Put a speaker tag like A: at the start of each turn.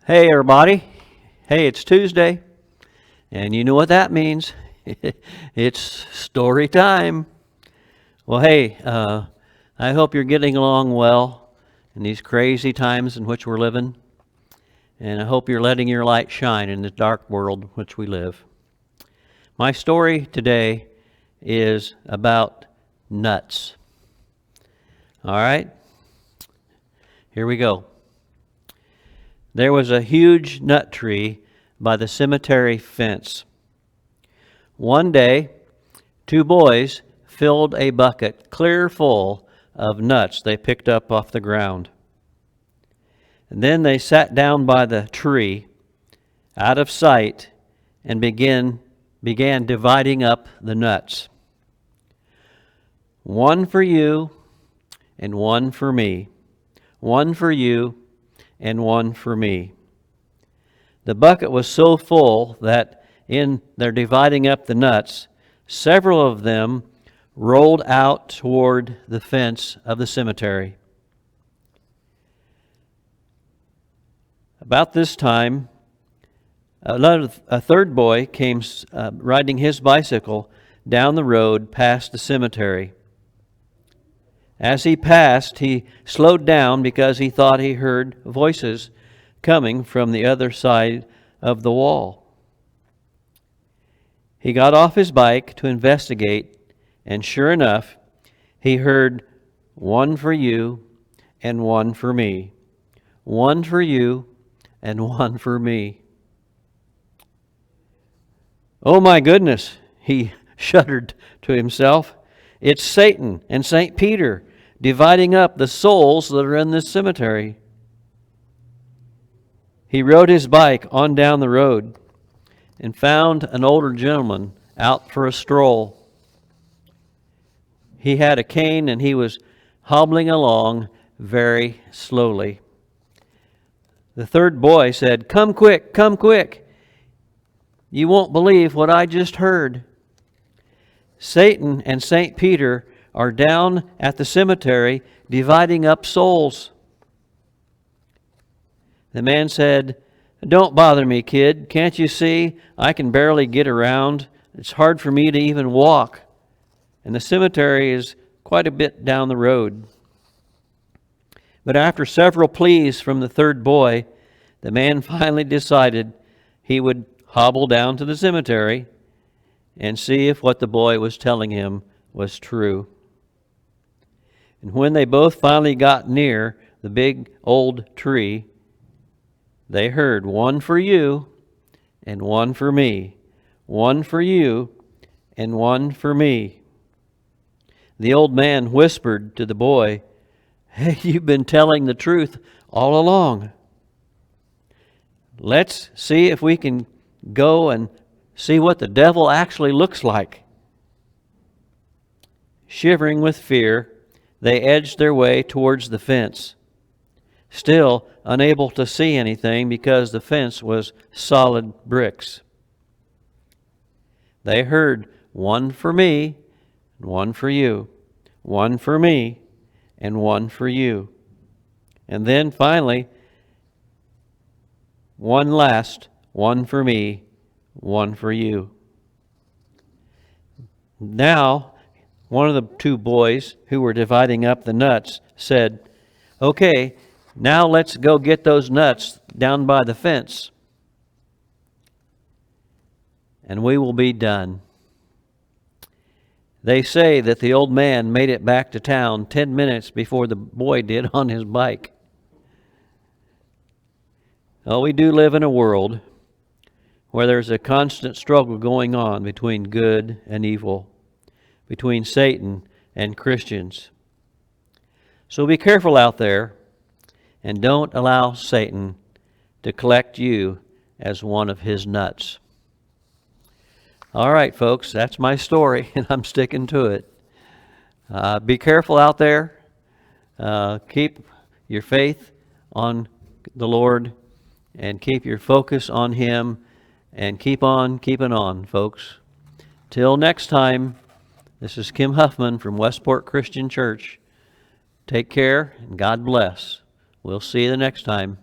A: Hey everybody. Hey, it's Tuesday, and you know what that means. It's story time. Well, hey, I hope you're getting along well in these crazy times in which we're living, and I hope you're letting your light shine in the dark world in which we live. My story today is about nuts. All right? Here we go. There was a huge nut tree by the cemetery fence. One day, two boys filled a bucket clear full of nuts they picked up off the ground. And then they sat down by the tree, out of sight, and began dividing up the nuts. One for you, and one for me. One for you, and one for me. The bucket was so full that in their dividing up the nuts, several of them rolled out toward the fence of the cemetery. About this time, a third boy came riding his bicycle down the road past the cemetery. As he passed, he slowed down because he thought he heard voices coming from the other side of the wall. He got off his bike to investigate, and sure enough, he heard, "One for you and one for me. One for you and one for me." "Oh my goodness," he shuddered to himself. "It's Satan and St. Peter dividing up the souls that are in this cemetery." He rode his bike on down the road and found an older gentleman out for a stroll. He had a cane and he was hobbling along very slowly. The third boy said, "Come quick, come quick. You won't believe what I just heard. Satan and St. Peter are down at the cemetery dividing up souls." The man said, "Don't bother me, kid. Can't you see I can barely get around? It's hard for me to even walk. And the cemetery is quite a bit down the road." But after several pleas from the third boy, the man finally decided he would hobble down to the cemetery and see if what the boy was telling him was true. And when they both finally got near the big old tree, they heard, "One for you and one for me. One for you and one for me." The old man whispered to the boy, "Hey, you've been telling the truth all along. Let's see if we can go and see what the devil actually looks like." Shivering with fear, they edged their way towards the fence, still unable to see anything because the fence was solid bricks. They heard, "One for me, and one for you. One for me, and one for you." And then finally, one last, "One for me, one for you." Now, one of the two boys who were dividing up the nuts said, "Okay, now let's go get those nuts down by the fence, and we will be done." They say that the old man made it back to town 10 minutes before the boy did on his bike. Oh, we do live in a world where there's a constant struggle going on between good and evil, between Satan and Christians. So be careful out there, and don't allow Satan to collect you as one of his nuts. All right, folks, that's my story, and I'm sticking to it. Be careful out there. Keep your faith on the Lord, and keep your focus on Him, and keep on keeping on, folks. Till next time, this is Kim Huffman from Westport Christian Church. Take care, and God bless. We'll see you the next time.